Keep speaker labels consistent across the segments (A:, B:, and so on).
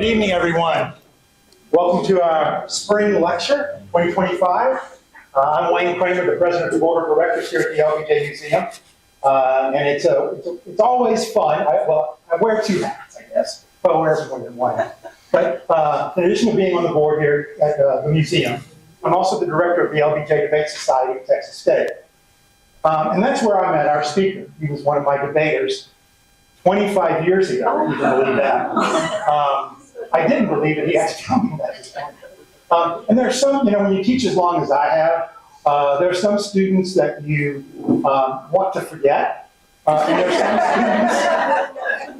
A: Good evening, everyone. Welcome to our spring lecture, 2025. I'm Wayne Kramer, the president of the board of directors here at the LBJ Museum. And it's always fun. I wear two hats, I guess. Well, I wear more than one hat. But in addition to being on the board here at the museum, I'm also the director of the LBJ Debate Society of Texas State. And that's where I met our speaker. He was one of my debaters 25 years ago, if you can believe that. I didn't believe it. He had to tell me that. And there's some, when you teach as long as I have, there's some students that you want to forget. And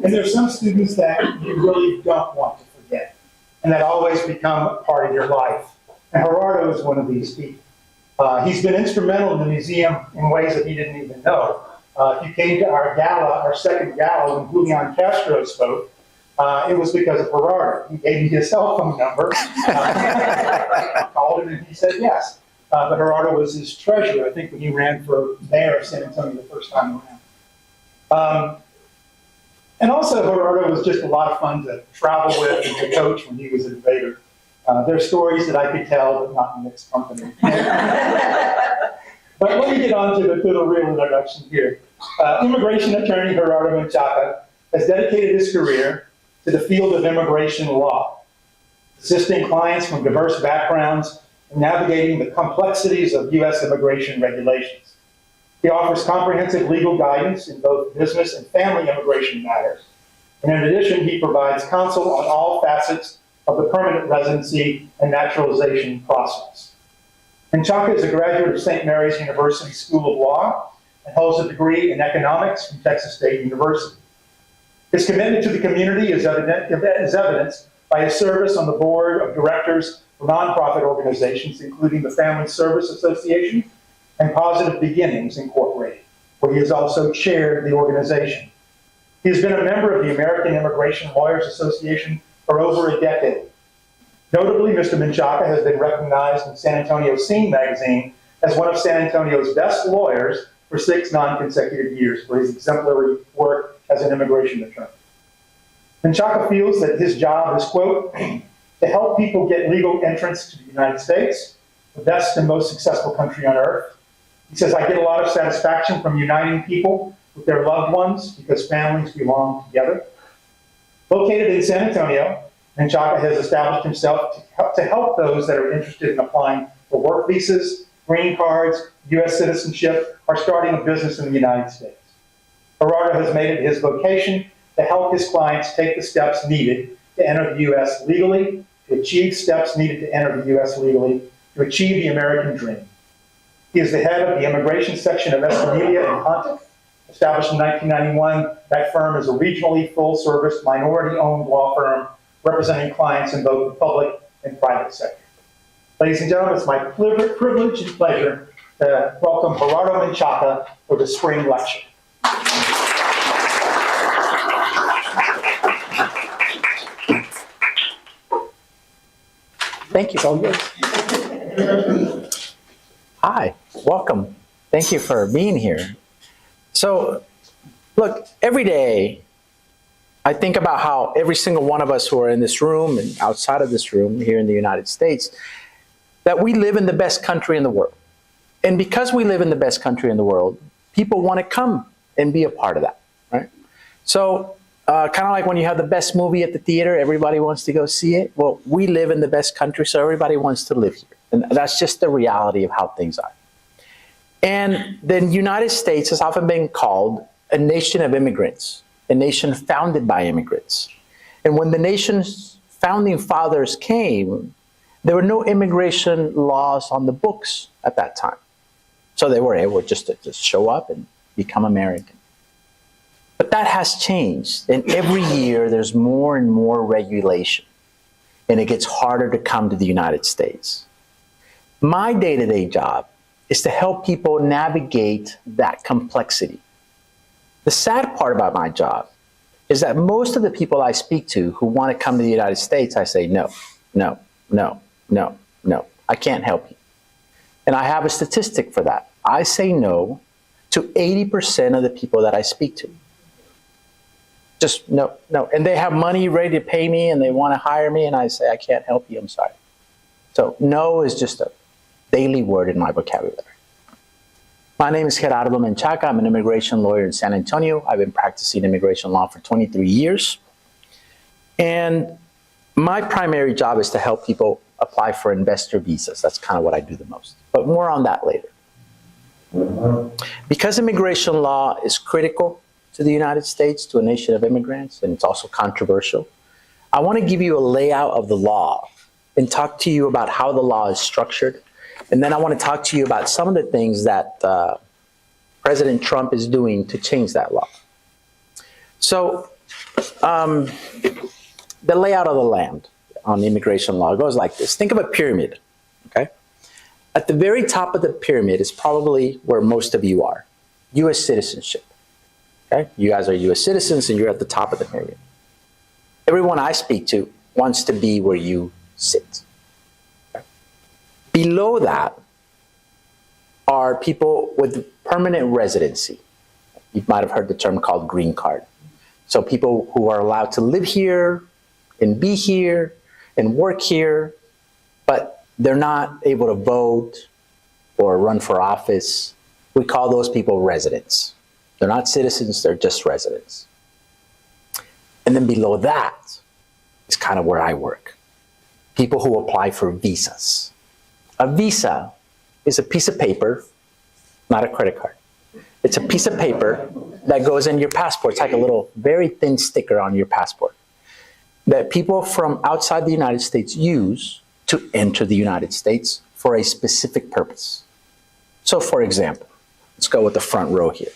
A: there's some students that you really don't want to forget. And that always become a part of your life. And Gerardo is one of these people. He's been instrumental in the museum in ways that he didn't even know. If you came to our gala, our second gala, when Julian Castro spoke, it was because of Gerardo. He gave me his cell phone number. I called him and he said yes. But Gerardo was his treasurer, I think, when he ran for mayor of San Antonio the first time around. And also, Gerardo was just a lot of fun to travel with and to coach when he was a debater. There are stories that I could tell, but not in mixed company. But let me get on to the real introduction here. Immigration attorney Gerardo Menchaca has dedicated his career to the field of immigration law, assisting clients from diverse backgrounds in navigating the complexities of U.S. immigration regulations. He offers comprehensive legal guidance in both business and family immigration matters. And in addition, he provides counsel on all facets of the permanent residency and naturalization process. Menchaca is a graduate of St. Mary's University School of Law and holds a degree in economics from Texas State University. His commitment to the community is evidenced by his service on the board of directors for nonprofit organizations, including the Family Service Association and Positive Beginnings Incorporated, where he has also chaired the organization. He has been a member of the American Immigration Lawyers Association for over a decade. Notably, Mr. Menchaca has been recognized in San Antonio Scene magazine as one of San Antonio's best lawyers for 6 non-consecutive years for his exemplary work as an immigration attorney. Menchaca feels that his job is, quote, to help people get legal entrance to the United States, the best and most successful country on earth. He says, I get a lot of satisfaction from uniting people with their loved ones because families belong together. Located in San Antonio, Menchaca has established himself to help those that are interested in applying for work visas, green cards, U.S. citizenship, or starting a business in the United States. Gerardo has made it his vocation to help his clients take the steps needed to enter the U.S. legally, to achieve steps needed to enter the U.S. legally, to achieve the American dream. He is the head of the immigration section of Escamilla and Pontic. Established in 1991, that firm is a regionally full-service, minority-owned law firm representing clients in both the public and private sector. Ladies and gentlemen, it's my privilege and pleasure to welcome Gerardo Menchaca for the spring lecture.
B: Thank you. Hi, welcome. Thank you for being here. So, look, every day, I think about how every single one of us who are in this room and outside of this room here in the United States, that we live in the best country in the world. And because we live in the best country in the world, people want to come and be a part of that, right? So, kind of like when you have the best movie at the theater, everybody wants to go see it. Well, we live in the best country, so everybody wants to live here. And that's just the reality of how things are. And the United States has often been called a nation of immigrants, a nation founded by immigrants. And when the nation's founding fathers came, there were no immigration laws on the books at that time. So they were able just to show up and become American. But that has changed. And every year there's more and more regulation. And it gets harder to come to the United States. My day-to-day job is to help people navigate that complexity. The sad part about my job is that most of the people I speak to who want to come to the United States, I say, no, no, no, no, no, I can't help you. And I have a statistic for that. I say no to 80% of the people that I speak to. Just no, no. And they have money ready to pay me and they want to hire me, and I say, I can't help you, I'm sorry. So no is just a daily word in my vocabulary. My name is Gerardo Menchaca. I'm an immigration lawyer in San Antonio. I've been practicing immigration law for 23 years. And my primary job is to help people apply for investor visas. That's kind of what I do the most. But more on that later. Because immigration law is critical to the United States, to a nation of immigrants, and it's also controversial, I want to give you a layout of the law and talk to you about how the law is structured. And then I want to talk to you about some of the things that President Trump is doing to change that law. So the layout of the land on immigration law goes like this. Think of a pyramid, okay? At the very top of the pyramid is probably where most of you are, U.S. citizenship, okay? You guys are U.S. citizens and you're at the top of the pyramid. Everyone I speak to wants to be where you sit. Okay? Below that are people with permanent residency. You might have heard the term called green card. So people who are allowed to live here and be here and work here, but they're not able to vote or run for office. We call those people residents. They're not citizens, they're just residents. And then below that is kind of where I work. People who apply for visas. A visa is a piece of paper, not a credit card. It's a piece of paper that goes in your passport. It's like a little very thin sticker on your passport that people from outside the United States use to enter the United States for a specific purpose. So for example, let's go with the front row here.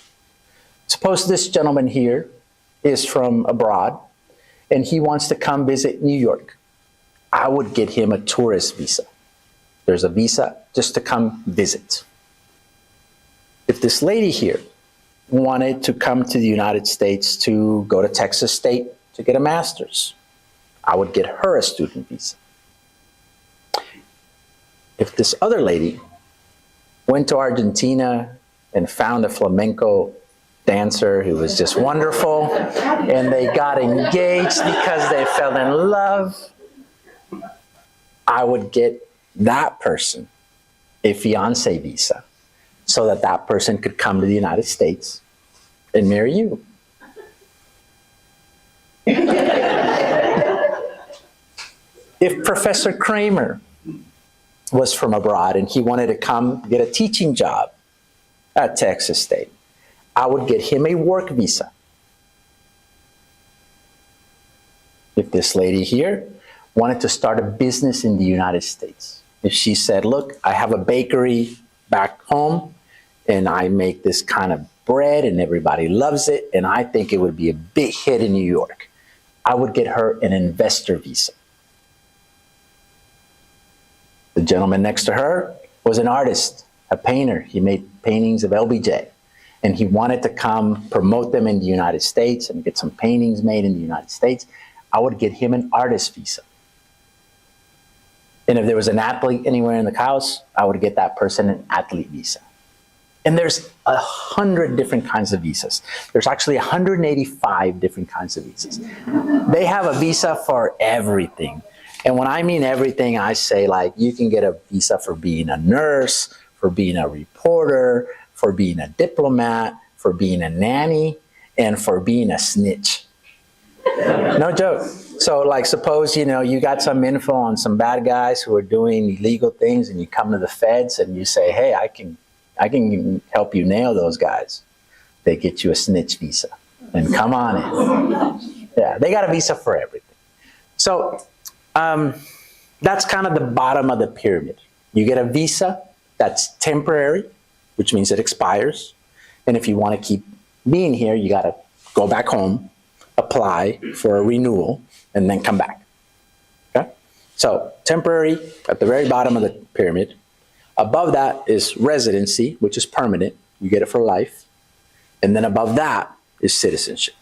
B: Suppose this gentleman here is from abroad and he wants to come visit New York. I would get him a tourist visa. There's a visa just to come visit. If this lady here wanted to come to the United States to go to Texas State to get a master's, I would get her a student visa. If this other lady went to Argentina and found a flamenco dancer who was just wonderful, and they got engaged because they fell in love, I would get that person a fiancé visa so that that person could come to the United States and marry you. If Professor Kramer was from abroad and he wanted to come get a teaching job at Texas State, I would get him a work visa. If this lady here wanted to start a business in the United States, if she said, look, I have a bakery back home and I make this kind of bread and everybody loves it and I think it would be a big hit in New York, I would get her an investor visa. The gentleman next to her was an artist, a painter. He made paintings of LBJ. And he wanted to come promote them in the United States and get some paintings made in the United States. I would get him an artist visa. And if there was an athlete anywhere in the house, I would get that person an athlete visa. And there's 100 different kinds of visas. There's actually 185 different kinds of visas. They have a visa for everything. And when I mean everything, I say like you can get a visa for being a nurse, for being a reporter, for being a diplomat, for being a nanny, and for being a snitch. No joke. So like suppose, you got some info on some bad guys who are doing illegal things and you come to the feds and you say, hey, I can help you nail those guys. They get you a snitch visa and come on in. Yeah, they got a visa for everything. So that's kind of the bottom of the pyramid. You get a visa that's temporary, which means it expires. And if you want to keep being here, you got to go back home, apply for a renewal, and then come back. Okay? So temporary at the very bottom of the pyramid. Above that is residency, which is permanent. You get it for life. And then above that is citizenship.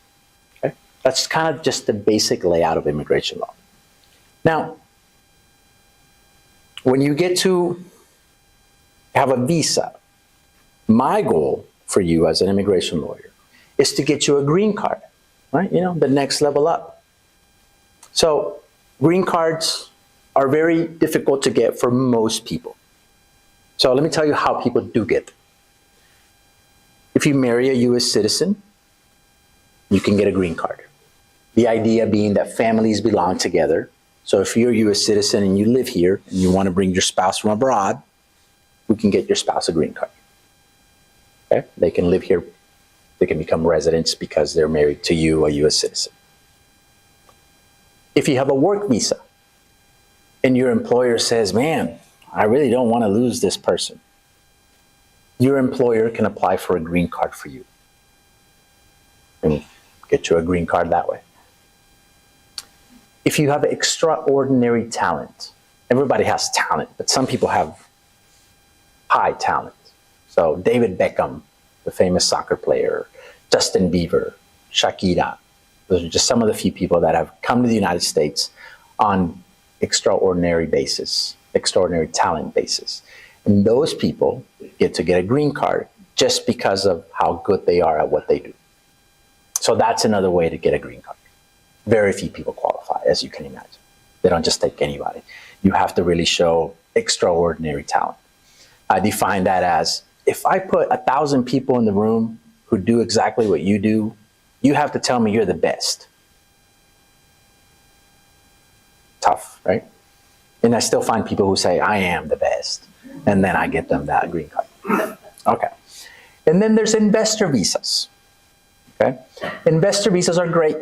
B: Okay? That's kind of just the basic layout of immigration law. Now, when you get to have a visa, my goal for you as an immigration lawyer is to get you a green card. right? You know, the next level up. So green cards are very difficult to get for most people. So let me tell you how people do get them. If you marry a US citizen, you can get a green card. The idea being that families belong together. So if you're a US citizen and you live here and you want to bring your spouse from abroad, we can get your spouse a green card. Okay? They can live here. They can become residents because they're married to you, a US citizen. If you have a work visa and your employer says, man, I really don't want to lose this person, your employer can apply for a green card for you and get you a green card that way. If you have extraordinary talent, everybody has talent, but some people have high talent. So David Beckham, the famous soccer player, Justin Bieber, Shakira, those are just some of the few people that have come to the United States on extraordinary basis, extraordinary talent basis. And those people get a green card just because of how good they are at what they do. So that's another way to get a green card. Very few people qualify, as you can imagine. They don't just take anybody. You have to really show extraordinary talent. I define that as, if I put 1,000 people in the room who do exactly what you do, you have to tell me you're the best. Tough, right? And I still find people who say, I am the best. And then I get them that green card. Okay. And then there's investor visas. Okay. Investor visas are great.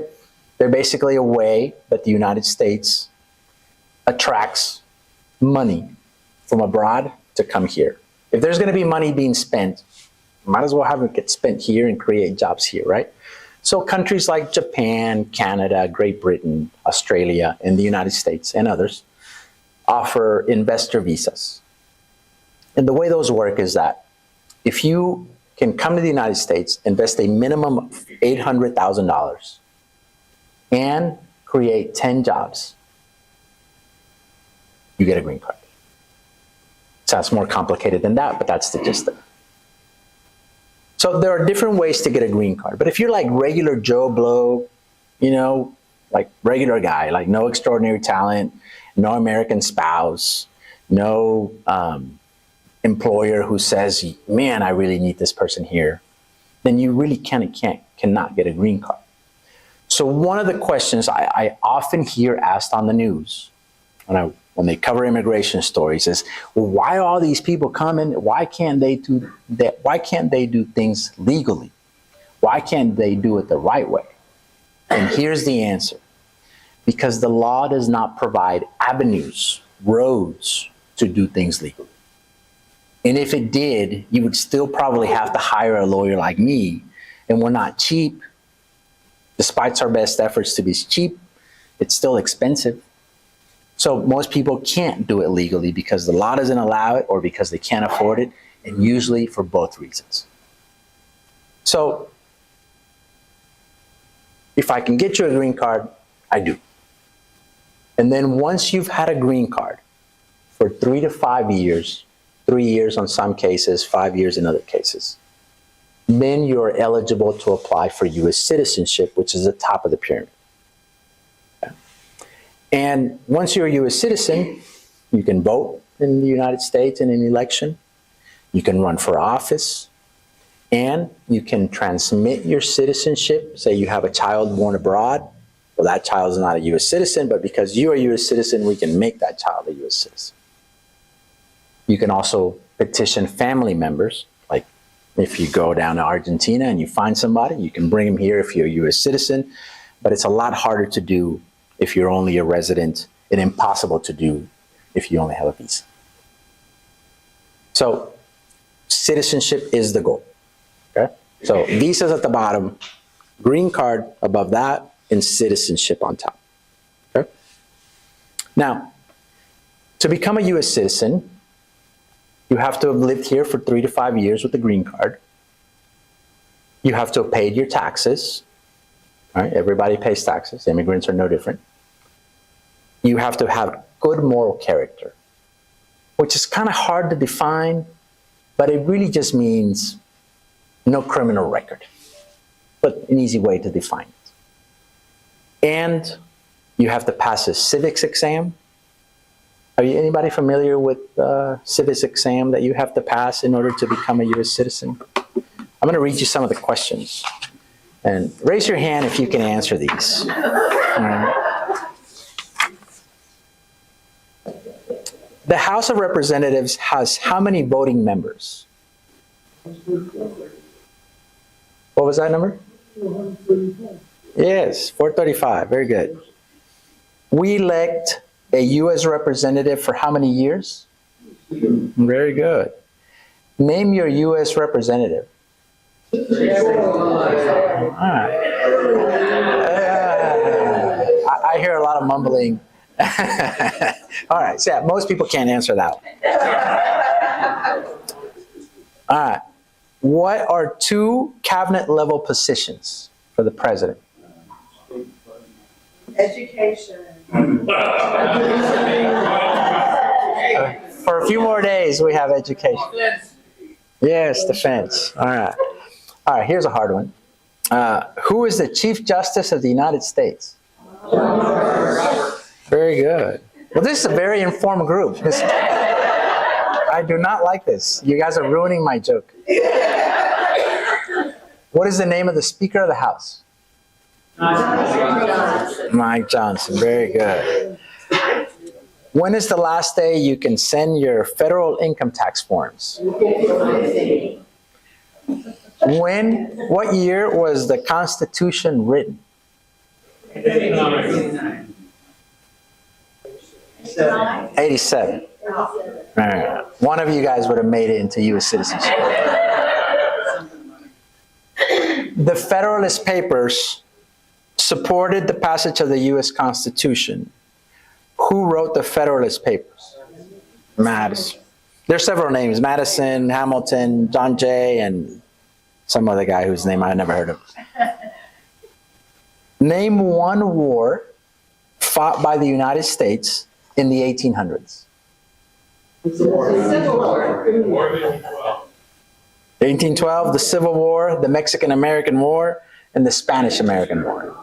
B: They're basically a way that the United States attracts money from abroad to come here. If there's going to be money being spent, might as well have it get spent here and create jobs here, right? So countries like Japan, Canada, Great Britain, Australia, and the United States and others offer investor visas. And the way those work is that if you can come to the United States, invest a minimum of $800,000 and create 10 jobs, you get a green card. Sounds more complicated than that, but that's the gist of it. So there are different ways to get a green card. But if you're like regular Joe Blow, you know, like regular guy, like no extraordinary talent, no American spouse, no employer who says, man, I really need this person here, then you really cannot get a green card. So one of the questions I often hear asked on the news when they cover immigration stories is, well, why are all these people coming? Why can't they do that? Why can't they do things legally? Why can't they do it the right way? And here's the answer. Because the law does not provide avenues, roads to do things legally. And if it did, you would still probably have to hire a lawyer like me. And we're not cheap. Despite our best efforts to be cheap, it's still expensive. So most people can't do it legally because the law doesn't allow it or because they can't afford it, and usually for both reasons. So if I can get you a green card, I do. And then once you've had a green card for 3 to 5 years, 3 years on some cases, 5 years in other cases, then you're eligible to apply for U.S. citizenship, which is the top of the pyramid. Okay. And once you're a U.S. citizen, you can vote in the United States in an election. You can run for office. And you can transmit your citizenship. Say you have a child born abroad. Well, that child is not a U.S. citizen, but because you're a U.S. citizen, we can make that child a U.S. citizen. You can also petition family members. Like if you go down to Argentina and you find somebody, you can bring them here if you're a U.S. citizen. But it's a lot harder to do if you're only a resident, and impossible to do if you only have a visa. So citizenship is the goal. Okay? So visas at the bottom, green card above that, and citizenship on top. Okay? Now, to become a U.S. citizen, you have to have lived here for 3 to 5 years with a green card. You have to have paid your taxes. All right? Everybody pays taxes. Immigrants are no different. You have to have good moral character, which is kind of hard to define, but it really just means no criminal record, but an easy way to define it. and you have to pass a civics exam. Are you anybody familiar with civics exam that you have to pass in order to become a U.S. citizen? I'm going to read you some of the questions. And raise your hand if you can answer these. All right. The House of Representatives has how many voting members? What was that number? 435. Yes, 435. Very good. We elect a U.S. representative for how many years? Very good. Name your U.S. representative. All right. I hear a lot of mumbling. All right, so yeah, most people can't answer that one. All right. What are two cabinet level positions for the president?
C: Education.
B: For a few more days, we have education. Yes, defense. All right. All right, here's a hard one. Who is the Chief Justice of the United States? Very good. Well, this is a very informed group. I do not like this. You guys are ruining my joke. What is the name of the Speaker of the House? Mike Johnson. Very good. When is the last day you can send your federal income tax forms? What year was the Constitution written? 87. All right. One of you guys would have made it into U.S. citizenship. The Federalist Papers supported the passage of the U.S. Constitution. Who wrote the Federalist Papers? Madison. There's several names: Madison, Hamilton, John Jay, and some other guy whose name I've never heard of. Name one war fought by the United States in the 1800s.
C: Civil War.
B: 1812, the Civil War, the Mexican-American War, and the Spanish-American War.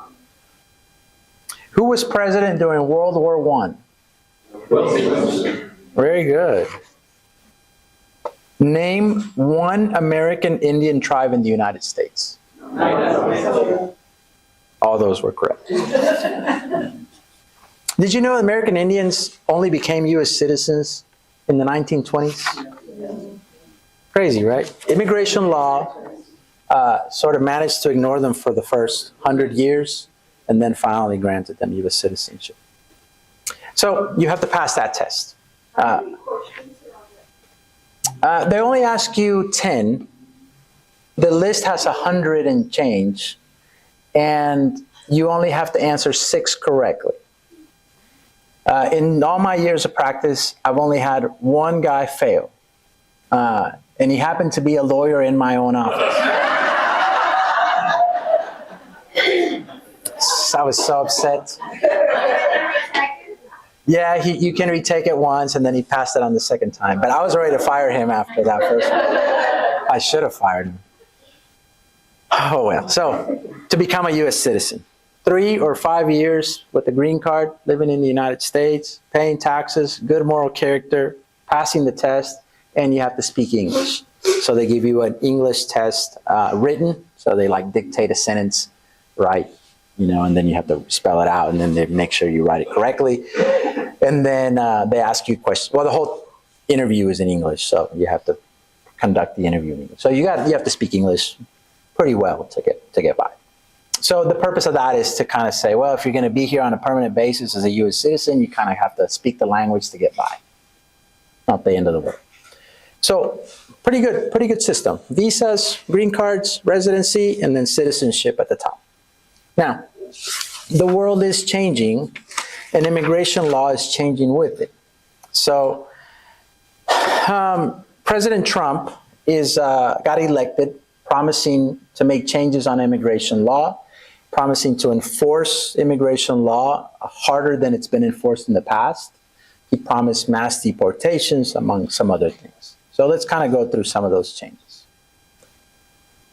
B: Who was president during World War I? Very good. Name one American Indian tribe in the United States. All those were correct. Did you know American Indians only became U.S. citizens in the 1920s? Crazy, right? Immigration law sort of managed to ignore them for the first 100 years and then finally granted them U.S. citizenship. So you have to pass that test. They only ask you 10. The list has 100 and change, and you only have to answer 6 correctly. In all my years of practice, I've only had one guy fail, and he happened to be a lawyer in my own office. I was so upset. Yeah, you can retake it once, and then he passed it on the second time. But I was ready to fire him after that first one. I should have fired him. Oh, well. So, to become a U.S. citizen, 3 or 5 years with a green card, living in the United States, paying taxes, good moral character, passing the test, and you have to speak English. So they give you an English test written, so they like dictate a sentence, right? You know, and then you have to spell it out, and then they make sure you write it correctly. And then they ask you questions. Well, the whole interview is in English, so you have to conduct the interview in English. So you have to speak English pretty well to get by. So the purpose of that is to kind of say, well, if you're going to be here on a permanent basis as a U.S. citizen, you kind of have to speak the language to get by. Not the end of the world. So pretty good system. Visas, green cards, residency, and then citizenship at the top. Now, the world is changing, and immigration law is changing with it. So President Trump got elected promising to make changes on immigration law, promising to enforce immigration law harder than it's been enforced in the past. He promised mass deportations, among some other things. So let's kind of go through some of those changes.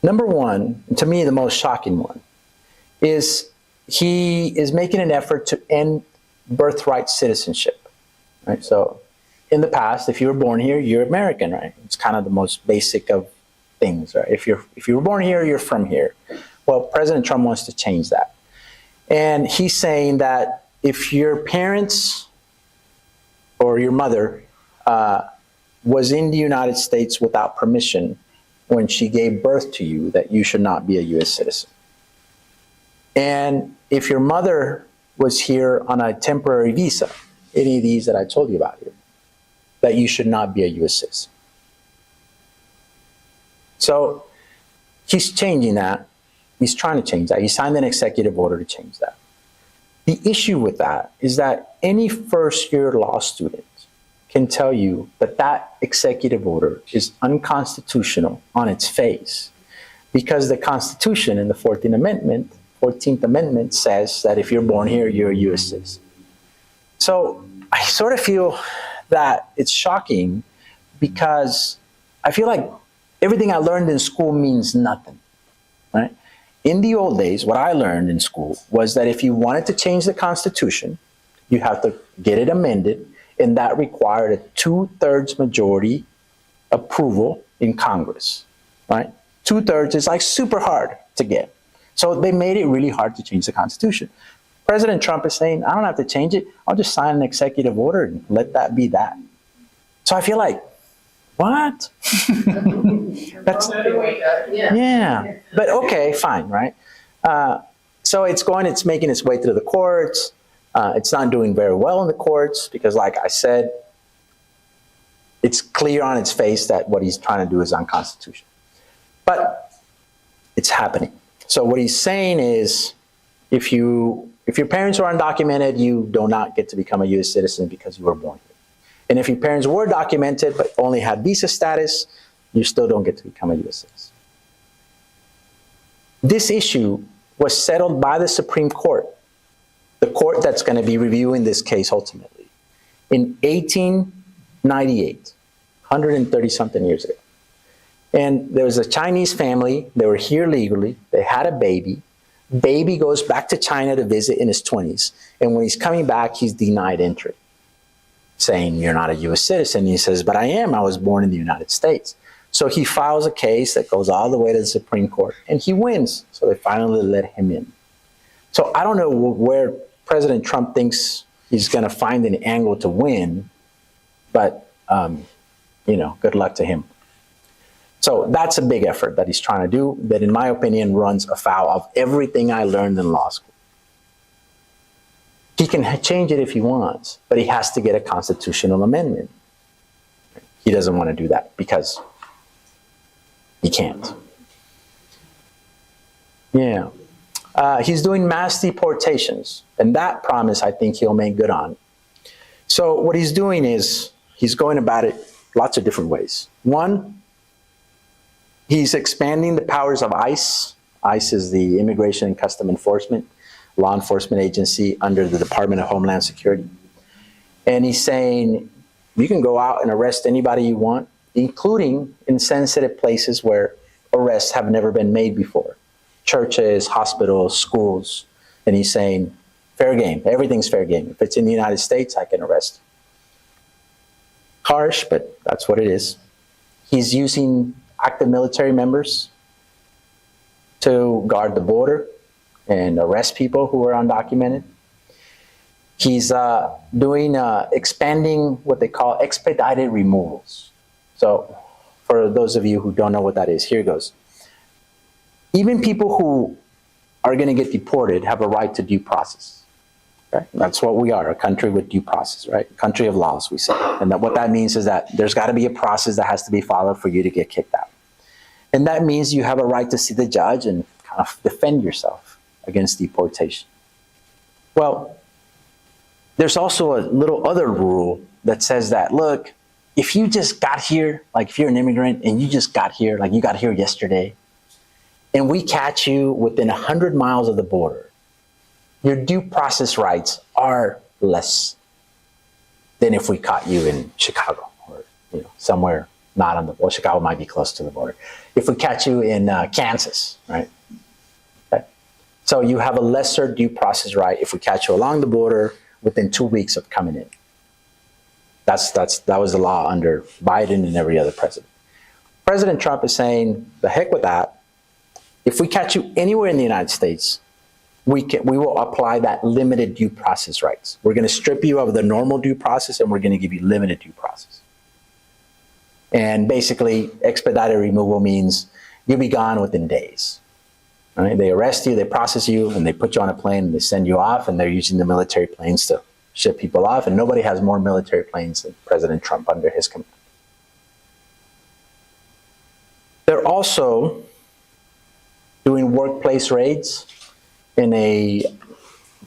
B: Number one, and to me the most shocking one, is he is making an effort to end birthright citizenship, right? So in the past, if you were born here, you're American, right? It's kind of the most basic of things, right? If you were born here, you're from here. Well, President Trump wants to change that. And he's saying that if your parents or your mother was in the United States without permission when she gave birth to you, that you should not be a U.S. citizen. And if your mother was here on a temporary visa, any of these that I told you about here, that you should not be a U.S. citizen. So he's changing that. He's trying to change that. He signed an executive order to change that. The issue with that is that any first-year law student can tell you that that executive order is unconstitutional on its face, because the Constitution in the 14th Amendment says that if you're born here, you're a U.S. citizen. So I sort of feel that it's shocking, because I feel like everything I learned in school means nothing, right? In the old days, what I learned in school was that if you wanted to change the Constitution, you have to get it amended, and that required a 2/3 majority approval in Congress, right? 2/3 is like super hard to get. So they made it really hard to change the Constitution. President Trump is saying, I don't have to change it. I'll just sign an executive order and let that be that. So I feel like, what? That's, yeah, but okay, fine, right? So it's making its way through the courts. It's not doing very well in the courts because, like I said, it's clear on its face that what he's trying to do is unconstitutional. But it's happening. So what he's saying is, if your parents are undocumented, you do not get to become a U.S. citizen because you were born here. And if your parents were documented but only had visa status, you still don't get to become a U.S. citizen. This issue was settled by the Supreme Court, the court that's going to be reviewing this case ultimately, in 1898, 130-something years ago. And there was a Chinese family. They were here legally. They had a baby. Baby goes back to China to visit in his 20s. And when he's coming back, he's denied entry, saying, you're not a U.S. citizen. And he says, but I am. I was born in the United States. So he files a case that goes all the way to the Supreme Court, and he wins. So they finally let him in. So I don't know where President Trump thinks he's going to find an angle to win, but, good luck to him. So that's a big effort that he's trying to do that, in my opinion, runs afoul of everything I learned in law school. He can change it if he wants, but he has to get a constitutional amendment. He doesn't want to do that because he can't. Yeah. He's doing mass deportations, and that promise I think he'll make good on. So what he's doing is he's going about it lots of different ways. One, he's expanding the powers of ICE. ICE is the Immigration and Customs Enforcement law enforcement agency under the Department of Homeland Security. And he's saying you can go out and arrest anybody you want, including in sensitive places where arrests have never been made before. Churches, hospitals, schools. And he's saying, fair game, everything's fair game. If it's in the United States, I can arrest. Harsh, but that's what it is. He's using active military members to guard the border and arrest people who are undocumented. He's expanding what they call expedited removals. So for those of you who don't know what that is, here goes. Even people who are going to get deported have a right to due process. Right? That's what we are, a country with due process, right? Country of laws, we say. And what that means is that there's got to be a process that has to be followed for you to get kicked out. And that means you have a right to see the judge and kind of defend yourself against deportation. Well, there's also a little other rule that says that, look, if you just got here, like if you're an immigrant and you just got here, like you got here yesterday, and we catch you within 100 miles of the border, your due process rights are less than if we caught you in Chicago or somewhere not on the border. Chicago might be close to the border. If we catch you in Kansas, right? Okay. So you have a lesser due process right if we catch you along the border within 2 weeks of coming in. That was the law under Biden and every other president. President Trump is saying, the heck with that. If we catch you anywhere in the United States, we will apply that limited due process rights. We're going to strip you of the normal due process and we're going to give you limited due process. And basically, expedited removal means you'll be gone within days. Right? They arrest you, they process you, and they put you on a plane and they send you off, and they're using the military planes to ship people off, and nobody has more military planes than President Trump under his command. They're also doing workplace raids in a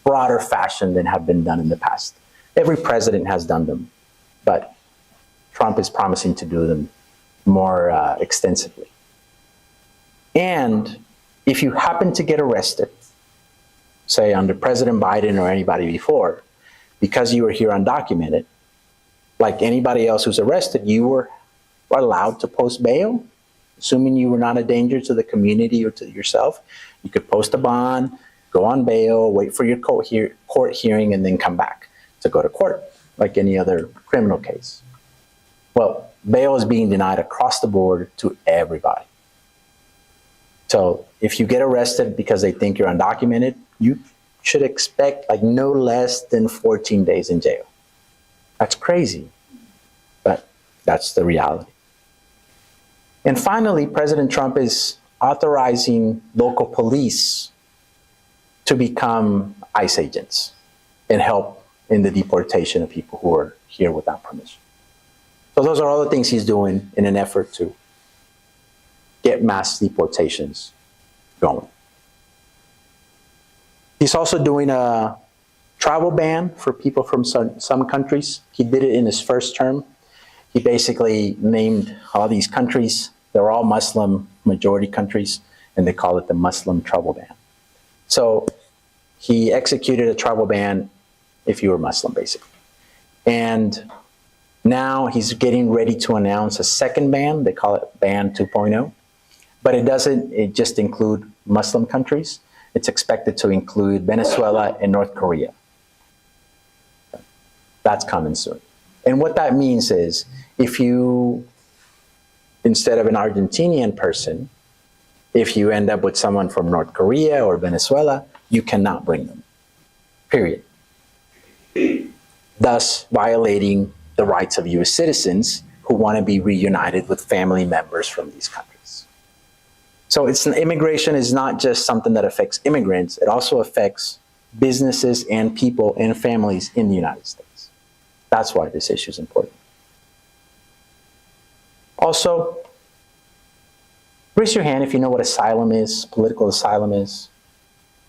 B: broader fashion than have been done in the past. Every president has done them, but Trump is promising to do them more extensively. And if you happen to get arrested, say under President Biden or anybody before, because you were here undocumented, like anybody else who's arrested, you were allowed to post bail, assuming you were not a danger to the community or to yourself. You could post a bond, go on bail, wait for your court hearing, and then come back to go to court, like any other criminal case. Well, bail is being denied across the board to everybody. So if you get arrested because they think you're undocumented, you should expect like no less than 14 days in jail. That's crazy, but that's the reality. And finally, President Trump is authorizing local police to become ICE agents and help in the deportation of people who are here without permission. So those are all the things he's doing in an effort to get mass deportations going. He's also doing a travel ban for people from some countries. He did it in his first term. He basically named all these countries. They're all Muslim majority countries, and they call it the Muslim travel ban. So he executed a travel ban if you were Muslim, basically. And now he's getting ready to announce a second ban. They call it Ban 2.0. But it just include Muslim countries. It's expected to include Venezuela and North Korea. That's coming soon. And what that means is if you, instead of an Argentinian person, if you end up with someone from North Korea or Venezuela, you cannot bring them, period. Thus violating the rights of US citizens who want to be reunited with family members from these countries. So immigration is not just something that affects immigrants, it also affects businesses and people and families in the United States. That's why this issue is important. Also, raise your hand if you know what asylum is, political asylum is.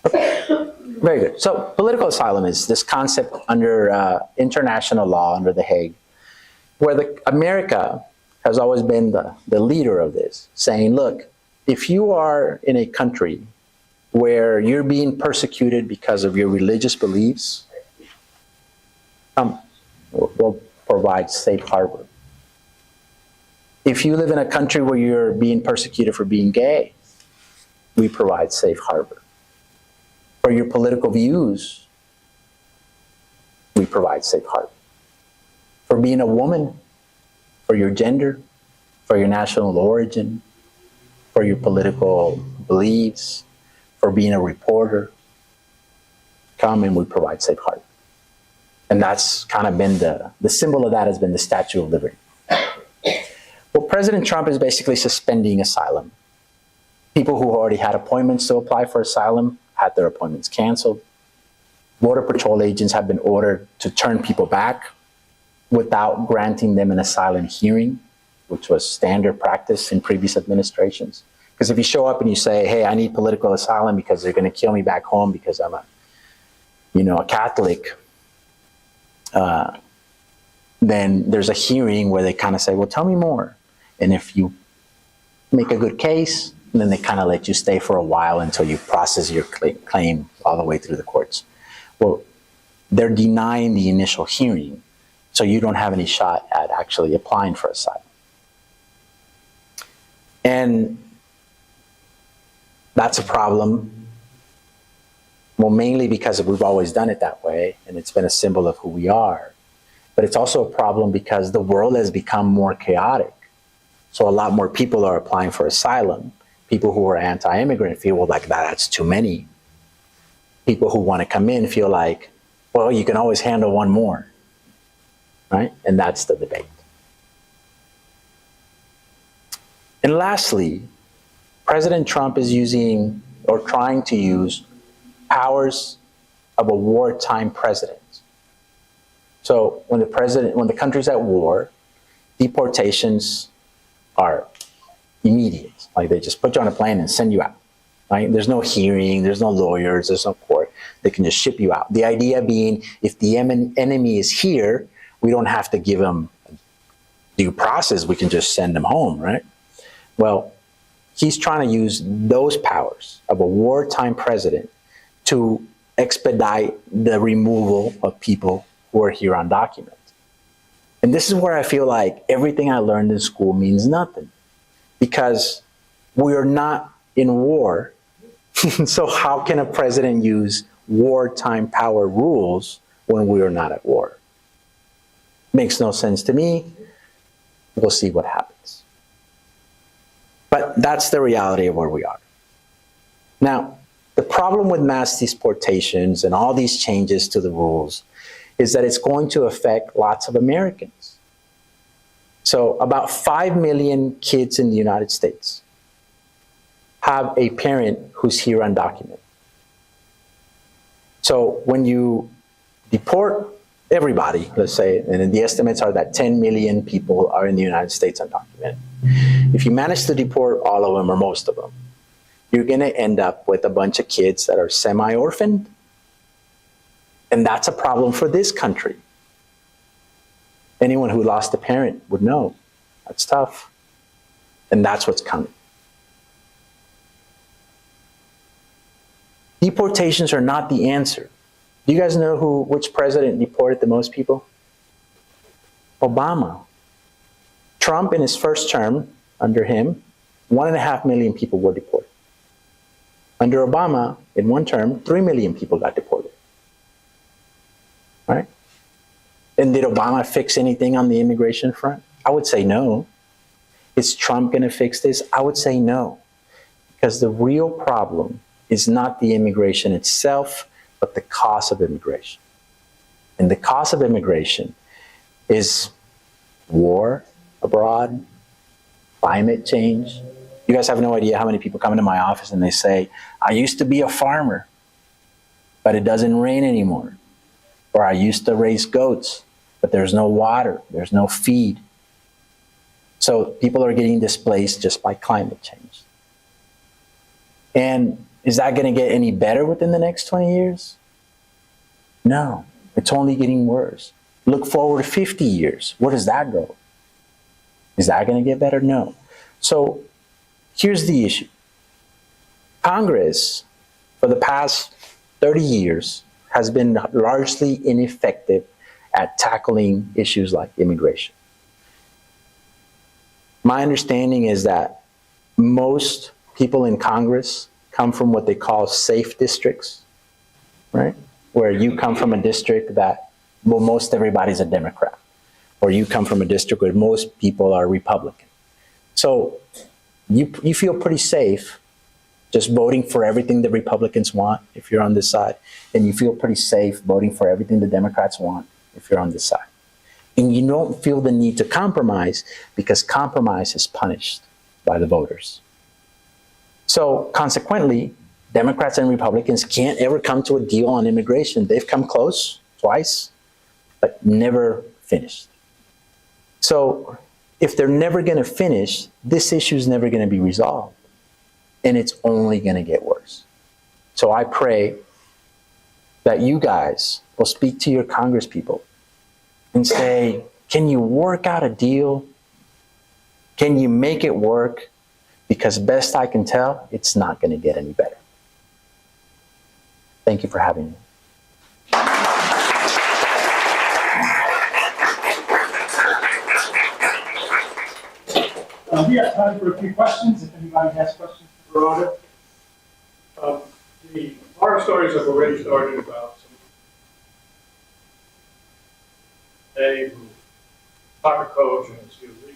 B: Okay. Very good. So political asylum is this concept under international law, under The Hague, where America has always been the leader of this, saying, look, if you are in a country where you're being persecuted because of your religious beliefs, we'll provide safe harbor. If you live in a country where you're being persecuted for being gay, we provide safe harbor. For your political views, we provide safe harbor. For being a woman, for your gender, for your national origin, for your political beliefs, for being a reporter, come and we provide safe harbor. And that's kind of been the symbol of that has been the Statue of Liberty. Well, President Trump is basically suspending asylum. People who already had appointments to apply for asylum had their appointments canceled. Border Patrol agents have been ordered to turn people back without granting them an asylum hearing, which was standard practice in previous administrations. Because if you show up and you say, hey, I need political asylum because they're going to kill me back home because I'm a Catholic, then there's a hearing where they kind of say, well, tell me more. And if you make a good case, then they kind of let you stay for a while until you process your claim all the way through the courts. Well, they're denying the initial hearing, so you don't have any shot at actually applying for asylum. And that's a problem Well, mainly because we've always done it that way, and it's been a symbol of who we are. But it's also a problem because the world has become more chaotic. So a lot more people are applying for asylum. People who are anti-immigrant feel, well, like that's too many. People who want to come in feel like, well, you can always handle one more, right? And that's the debate. And lastly, President Trump is using or trying to use powers of a wartime president. So when the country's at war, deportations are immediate. Like they just put you on a plane and send you out. Right? There's no hearing, there's no lawyers, there's no court. They can just ship you out. The idea being, if the enemy is here, we don't have to give them due process. We can just send them home, right? Well, he's trying to use those powers of a wartime president to expedite the removal of people who are here on document. And this is where I feel like everything I learned in school means nothing, because we are not in war. So how can a president use wartime power rules when we are not at war? Makes no sense to me. We'll see what happens. But that's the reality of where we are. Now, the problem with mass deportations and all these changes to the rules is that it's going to affect lots of Americans. So about 5 million kids in the United States have a parent who's here undocumented. So when you deport everybody, let's say, and the estimates are that 10 million people are in the United States undocumented. If you manage to deport all of them or most of them, you're going to end up with a bunch of kids that are semi-orphaned. And that's a problem for this country. Anyone who lost a parent would know that's tough. And that's what's coming. Deportations are not the answer. Do you guys know which president deported the most people? Obama. Trump, in his first term, under him, 1.5 million people were deported. Under Obama, in one term, 3 million people got deported. Right? And did Obama fix anything on the immigration front? I would say no. Is Trump going to fix this? I would say no. Because the real problem is not the immigration itself, but the cost of immigration. And the cost of immigration is war abroad, climate change. You guys have no idea how many people come into my office and they say, I used to be a farmer, but it doesn't rain anymore. Or I used to raise goats, but there's no water, there's no feed. So people are getting displaced just by climate change. And is that going to get any better within the next 20 years? No, it's only getting worse. Look forward 50 years. Where does that go? Is that going to get better? No. So here's the issue. Congress, for the past 30 years, has been largely ineffective at tackling issues like immigration. My understanding is that most people in Congress come from what they call safe districts, right? Where you come from a district that, well, most everybody's a Democrat, or you come from a district where most people are Republican. So you feel pretty safe just voting for everything the Republicans want if you're on this side, and you feel pretty safe voting for everything the Democrats want if you're on this side. And you don't feel the need to compromise because compromise is punished by the voters. So consequently, Democrats and Republicans can't ever come to a deal on immigration. They've come close twice, but never finished. So if they're never going to finish, this issue is never going to be resolved. And it's only going to get worse. So I pray that you guys will speak to your congresspeople and say, can you work out a deal? Can you make it work? Because best I can tell, it's not going to get any better. Thank you for having me.
A: We have time for a few questions, if anybody has questions for Gerardo. The
D: Horror stories have already started about some Dave who soccer coach and was illegally.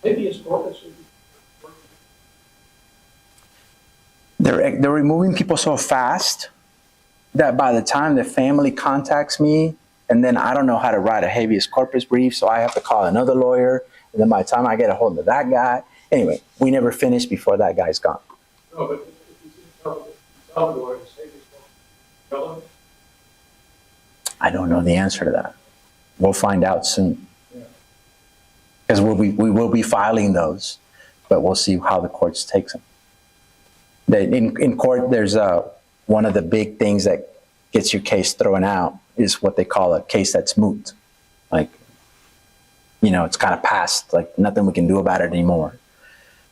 D: Maybe it's corpus.
B: They're removing people so fast that by the time the family contacts me, and then I don't know how to write a habeas corpus brief, so I have to call another lawyer. And then by the time I get a hold of that guy, anyway, we never finish before that guy's gone.
D: No, but if he's in Salvador, it's habeas corpus.
B: I don't know the answer to that. We'll find out soon. Because we will be filing those, but we'll see how the courts takes them. In court, there's one of the big things that gets your case thrown out is what they call a case that's moot. Like, it's kind of past, like nothing we can do about it anymore.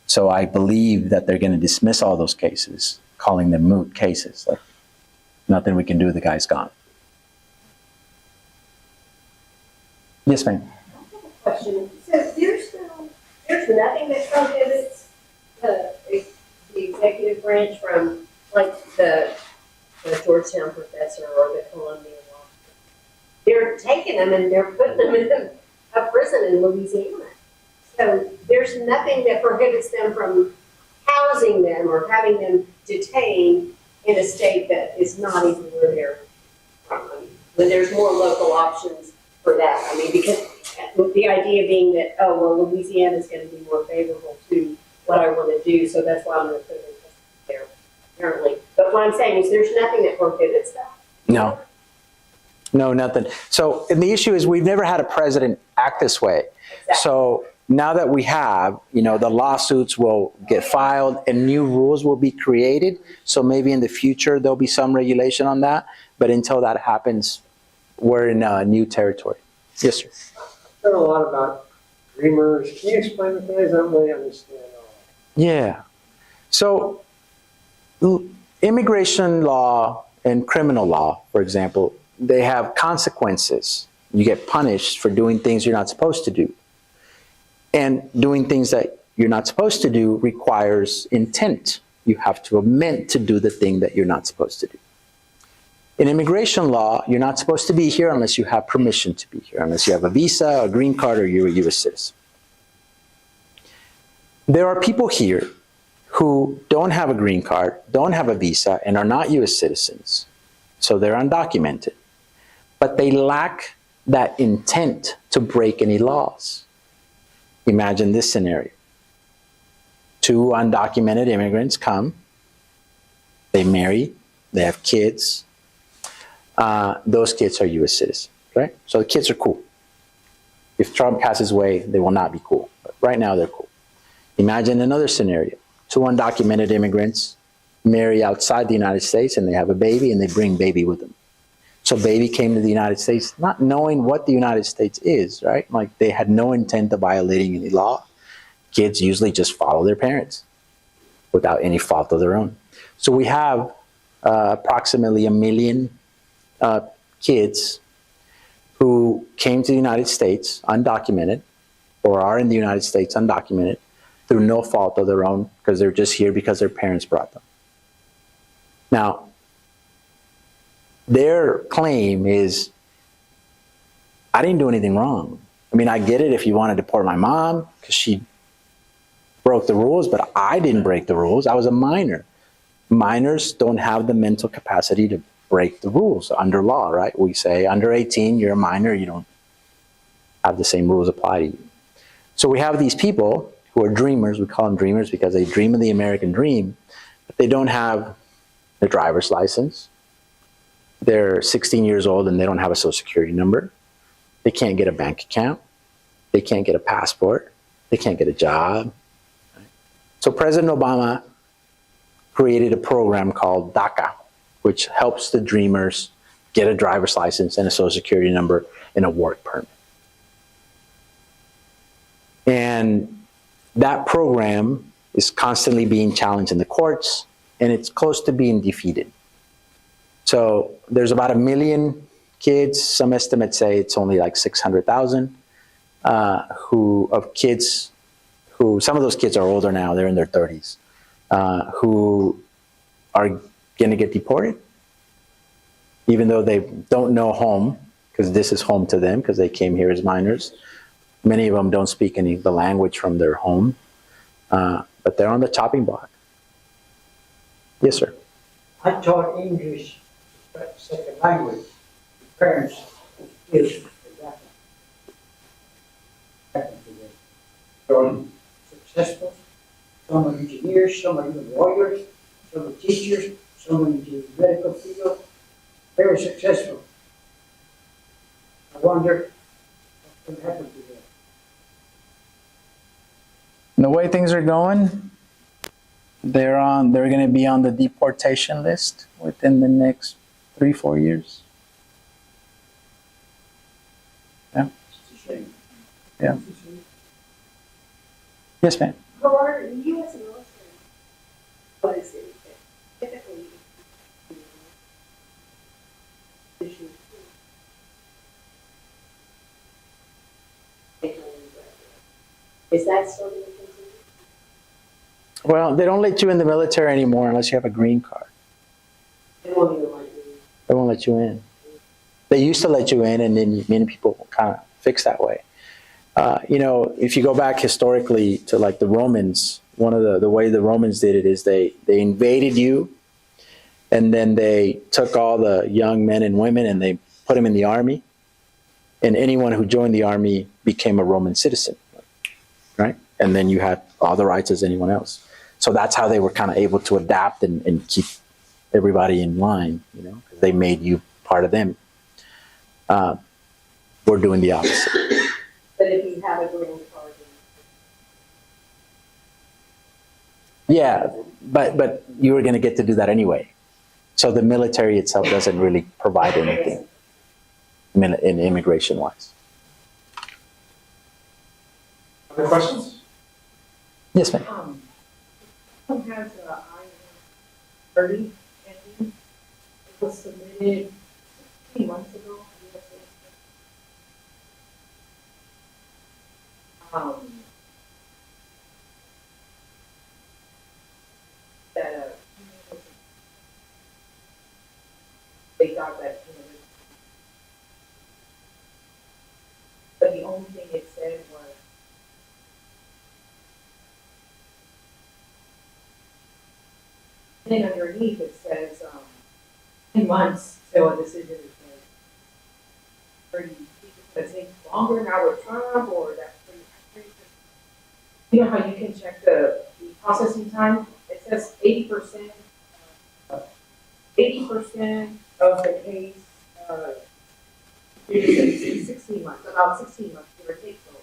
B: So I believe that they're going to dismiss all those cases, calling them moot cases. Like nothing we can do, the guy's gone. Yes, ma'am.
C: Question. So there's nothing that prohibits the executive branch from, like the Georgetown professor or the Columbia law. They're taking them and they're putting them in a prison in Louisiana. So there's nothing that prohibits them from housing them or having them detained in a state that is not even where they're from. I mean, when there's more local options for that. I mean, because the idea being that, oh, well, Louisiana is going to be more favorable to what I want to do, so that's why I'm going to put it there, apparently. But what I'm saying is there's nothing that prohibits that.
B: No, nothing. So, and the issue is we've never had a president act this way.
C: Exactly.
B: So now that we have, the lawsuits will get filed and new rules will be created. So maybe in the future, there'll be some regulation on that. But until that happens, we're in new territory. Yes, sir.
E: I've heard a lot about dreamers. Can you explain the things? I don't really understand all.
B: Yeah. So immigration law and criminal law, for example, they have consequences. You get punished for doing things you're not supposed to do. And doing things that you're not supposed to do requires intent. You have to have meant to do the thing that you're not supposed to do. In immigration law, you're not supposed to be here unless you have permission to be here, unless you have a visa, a green card, or you're a U.S. citizen. There are people here who don't have a green card, don't have a visa, and are not U.S. citizens. So they're undocumented. But they lack that intent to break any laws. Imagine this scenario. 2 undocumented immigrants come, they marry, they have kids. Those kids are U.S. citizens, right? So the kids are cool. If Trump passes away, they will not be cool. But right now, they're cool. Imagine another scenario. 2 undocumented immigrants marry outside the United States and they have a baby and they bring baby with them. So baby came to the United States not knowing what the United States is, right? Like they had no intent of violating any law. Kids usually just follow their parents without any fault of their own. So we have approximately 1 million kids who came to the United States undocumented or are in the United States undocumented through no fault of their own because they're just here because their parents brought them. Now, their claim is, I didn't do anything wrong. I mean, I get it if you want to deport my mom because she broke the rules, but I didn't break the rules. I was a minor. Minors don't have the mental capacity to break the rules under law, right? We say under 18, you're a minor, you don't have the same rules apply to you. So we have these people who are dreamers. We call them dreamers because they dream of the American dream, but they don't have their driver's license. They're 16 years old and they don't have a social security number. They can't get a bank account. They can't get a passport. They can't get a job. So President Obama created a program called DACA, which helps the dreamers get a driver's license and a social security number and a work permit. And that program is constantly being challenged in the courts, and it's close to being defeated. So there's about 1 million kids, some estimates say it's only like 600,000, some of those kids are older now, they're in their 30s, who are going to get deported, even though they don't know home, because this is home to them because they came here as minors. Many of them don't speak the language from their home, but they're on the chopping block. Yes, sir.
F: I taught English as a second language. Parents, kids, successful. Some are engineers, some are even lawyers, some are teachers, some are in the medical field. Very successful. I wonder what can happen to them.
B: The way things are going, they're going to be on the deportation list within the next 3-4 years. Yeah.
F: It's a shame.
B: Yeah. Yes, ma'am.
C: Gerardo, in the U.S. military, what is it typically? Is that still going to continue?
B: Well, they don't let you in the military anymore unless you have a green card.
C: They won't even let you.
B: They won't let you in. They used to let you in, and then many people kind of fix that way. If you go back historically to like the Romans, one of the way the Romans did it is they invaded you, and then they took all the young men and women and they put them in the army, and anyone who joined the army became a Roman citizen, right? And then you had all the rights as anyone else. So that's how they were kind of able to adapt and keep everybody in line, because they made you part of them. We're doing the opposite.
C: But if you have a green card,
B: Yeah, but you were going to get to do that anyway. So the military itself doesn't really provide anything in immigration-wise.
A: Other questions?
B: Yes, ma'am.
G: Someone has a I-30 engine. It was submitted 16 months ago. That they got that, but the only thing it said was and then underneath it says 10 months till a decision is made. Pretty, does it take longer now with Trump, or that's pretty. You know how you can check the processing time? It says 80%. 80% of the case. Usually 16 months, about 16 months, give or take. So,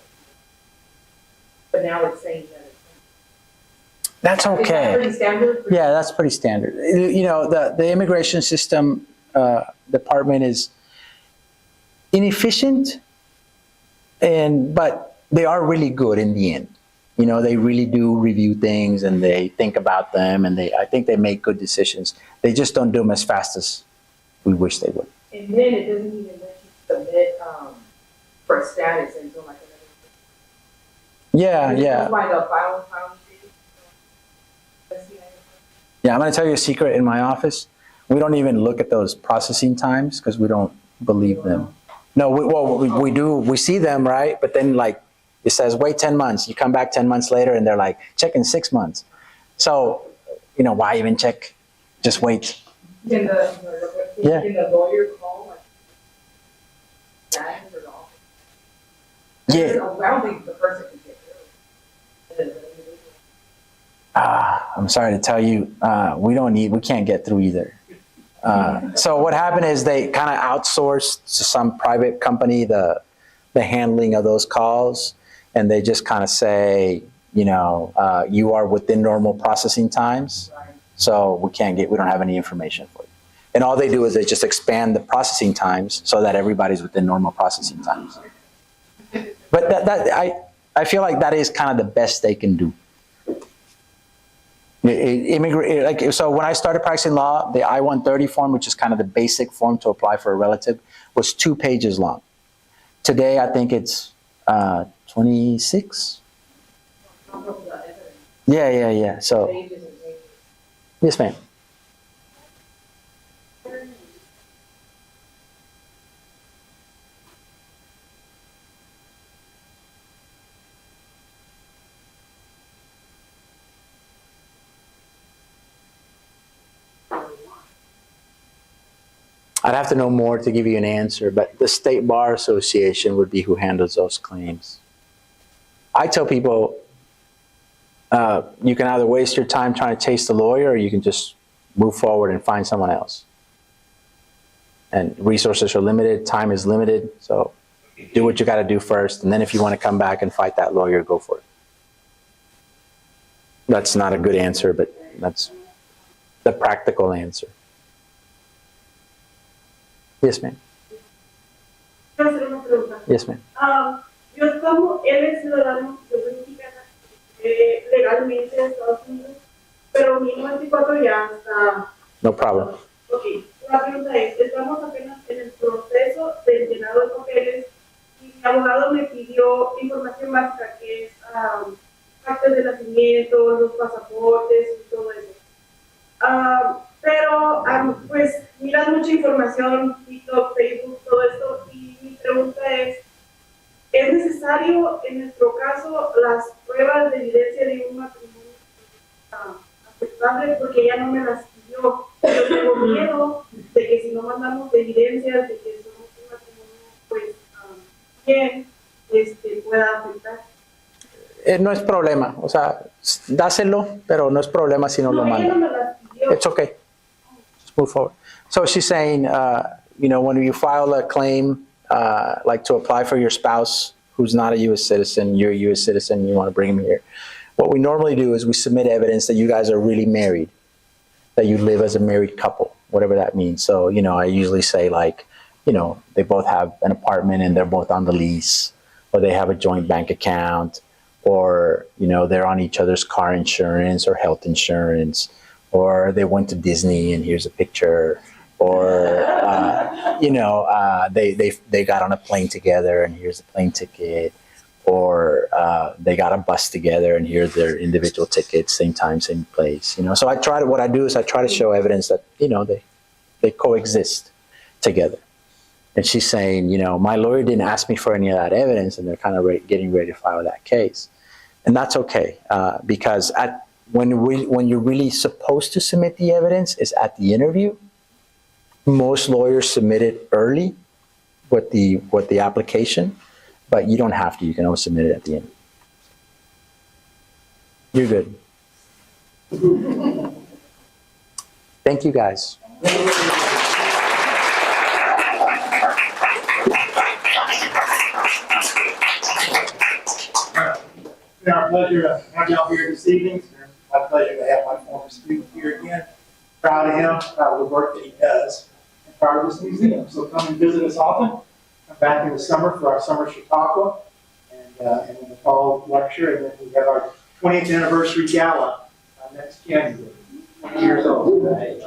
G: but now it's saying that it's.
B: That's
G: Is that
B: okay.
G: pretty standard?
B: Yeah, that's pretty standard. The immigration system department is inefficient, but they are really good in the end. They really do review things and they think about them, and I think they make good decisions. They just don't do them as fast as we wish they would.
G: And then it doesn't even let you submit for status until like another.
B: Yeah.
G: Find a file.
B: Yeah, I'm going to tell you a secret in my office. We don't even look at those processing times because we don't believe them. No, we do. We see them, right? But then, it says, wait 10 months. You come back 10 months later, and they're like, check in 6 months. So, why even check? Just wait.
G: Can the lawyer call status or the office?
B: Yeah.
G: I don't think the person can get through.
B: I'm sorry to tell you, we can't get through either. So what happened is they kind of outsourced to some private company the handling of those calls, and they just kind of say, you are within normal processing times, so we don't have any information for you. And all they do is they just expand the processing times so that everybody's within normal processing times. But I feel like that is kind of the best they can do. So when I started practicing law, the I-130 form, which is kind of the basic form to apply for a relative, was 2 pages long. Today, I think it's 26. Yeah. So Yes, ma'am. I'd have to know more to give you an answer, but the State Bar Association would be who handles those claims. I tell people, you can either waste your time trying to chase the lawyer, or you can just move forward and find someone else. And resources are limited, time is limited, so do what you got to do first, and then if you want to come back and fight that lawyer, go for it. That's not a good answer, but that's the practical answer. Yes, ma'am.
H: Quiero hacer una pregunta.
B: Yes, ma'am.
H: Yo como él es ciudadano, yo soy mexicana, legalmente en Estados Unidos, pero mi 94 ya está.
B: No problem.
H: Ok, la pregunta es, estamos apenas en el proceso del llenado de papeles y mi abogado me pidió información básica que es actas de nacimiento, los pasaportes y todo eso. Pero pues miran mucha información, TikTok, Facebook, todo esto, y mi pregunta ¿es necesario en nuestro caso las pruebas de evidencia de un matrimonio aceptable? Porque ella no me las pidió. Yo tengo miedo de que si no mandamos evidencias de que somos un matrimonio, pues bien, pueda afectar.
B: No es problema, o sea, dáselo, pero no es problema si no lo
H: ella
B: manda.
H: no me las pidió.
B: It's okay. Just move forward. So she's saying, you know, when you file a claim, like to apply for your spouse who's not a U.S. citizen, you're a U.S. citizen, you want to bring him here. What we normally do is we submit evidence that you guys are really married, that you live as a married couple, whatever that means. So, you know, I usually say like, you know, they both have an apartment and they're both on the lease, or they have a joint bank account, or, you know, they're on each other's car insurance or health insurance, or they went to Disney and here's a picture, or, you know, they got on a plane together and here's a plane ticket, or they got a bus together and here's their individual tickets, same time, same place, you know. So what I do is I try to show evidence that, you know, they coexist together. And she's saying, you know, my lawyer didn't ask me for any of that evidence, and they're kind of getting ready to file that case. And that's okay, because when you're really supposed to submit the evidence is at the interview. Most lawyers submit it early with the application, but you don't have to. You can always submit it at the end. You're good. Thank you, guys.
A: It's been our pleasure to have y'all here this evening. It's my pleasure to have my former student here again. Proud of him, proud of the work that he does, and proud of this museum. So come and visit us often. Come back in the summer for our summer Chautauqua, and in the fall lecture, and then we have our 20th anniversary gala next January. 20 years old. Thank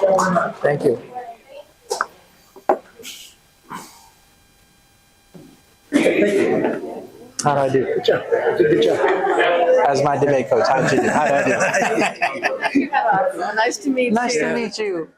A: you very much.
B: Thank you. How do I do? Good job. Good job. As my debate coach, how did you do? How did I do?
I: Nice to meet you.
B: Nice to meet you.